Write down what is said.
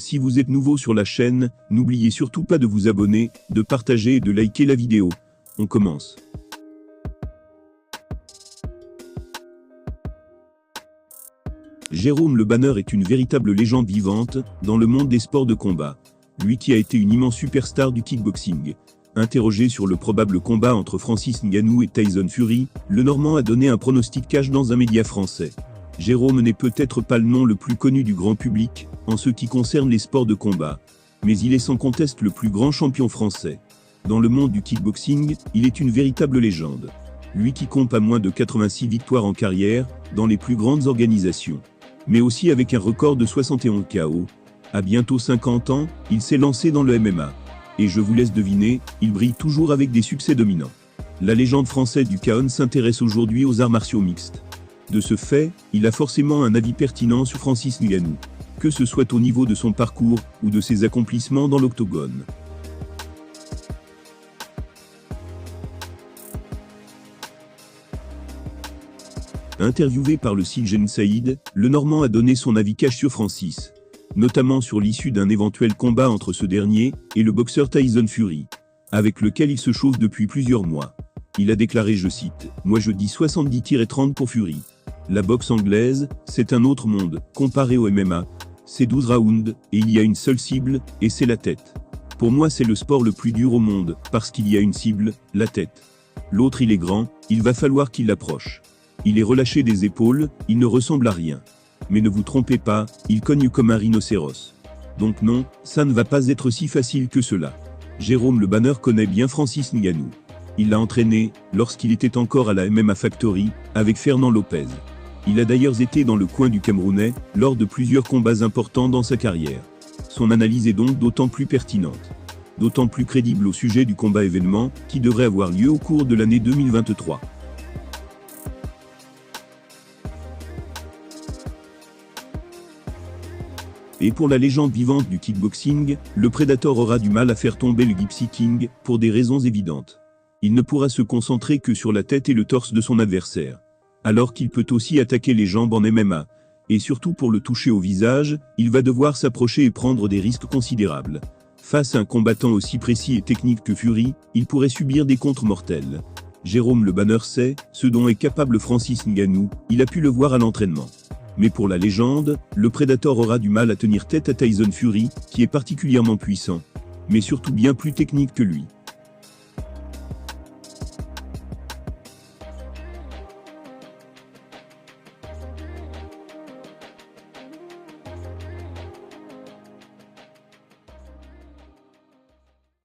Si vous êtes nouveau sur la chaîne, n'oubliez surtout pas de vous abonner, de partager et de liker la vidéo. On commence. Jérôme Le Banner est une véritable légende vivante dans le monde des sports de combat. Lui qui a été une immense superstar du kickboxing. Interrogé sur le probable combat entre Francis Ngannou et Tyson Fury, le Normand a donné un pronostic cash dans un média français. Jérôme n'est peut-être pas le nom le plus connu du grand public, en ce qui concerne les sports de combat. Mais il est sans conteste le plus grand champion français. Dans le monde du kickboxing, il est une véritable légende. Lui qui compte pas moins de 86 victoires en carrière, dans les plus grandes organisations. Mais aussi avec un record de 71 KO. À bientôt 50 ans, il s'est lancé dans le MMA. Et je vous laisse deviner, il brille toujours avec des succès dominants. La légende française du KO s'intéresse aujourd'hui aux arts martiaux mixtes. De ce fait, il a forcément un avis pertinent sur Francis Ngannou, que ce soit au niveau de son parcours ou de ses accomplissements dans l'octogone. Interviewé par le site Gen Saïd, le Normand a donné son avis cash sur Francis, notamment sur l'issue d'un éventuel combat entre ce dernier et le boxeur Tyson Fury, avec lequel il se chauffe depuis plusieurs mois. Il a déclaré, je cite, « Moi je dis 70-30 pour Fury. La boxe anglaise, c'est un autre monde, comparé au MMA. C'est 12 rounds, et il y a une seule cible, et c'est la tête. Pour moi c'est le sport le plus dur au monde, parce qu'il y a une cible, la tête. L'autre il est grand, il va falloir qu'il l'approche. Il est relâché des épaules, il ne ressemble à rien. Mais ne vous trompez pas, il cogne comme un rhinocéros. Donc non, ça ne va pas être si facile que cela. » Jérôme Le Banner connaît bien Francis Ngannou. Il l'a entraîné, lorsqu'il était encore à la MMA Factory, avec Fernand Lopez. Il a d'ailleurs été dans le coin du Camerounais, lors de plusieurs combats importants dans sa carrière. Son analyse est donc d'autant plus pertinente. D'autant plus crédible au sujet du combat événement, qui devrait avoir lieu au cours de l'année 2023. Et pour la légende vivante du kickboxing, le Predator aura du mal à faire tomber le Gypsy King, pour des raisons évidentes. Il ne pourra se concentrer que sur la tête et le torse de son adversaire. Alors qu'il peut aussi attaquer les jambes en MMA. Et surtout pour le toucher au visage, il va devoir s'approcher et prendre des risques considérables. Face à un combattant aussi précis et technique que Fury, il pourrait subir des contres mortels. Jérôme Le Banner sait ce dont est capable Francis Ngannou, il a pu le voir à l'entraînement. Mais pour la légende, le Predator aura du mal à tenir tête à Tyson Fury, qui est particulièrement puissant, mais surtout bien plus technique que lui.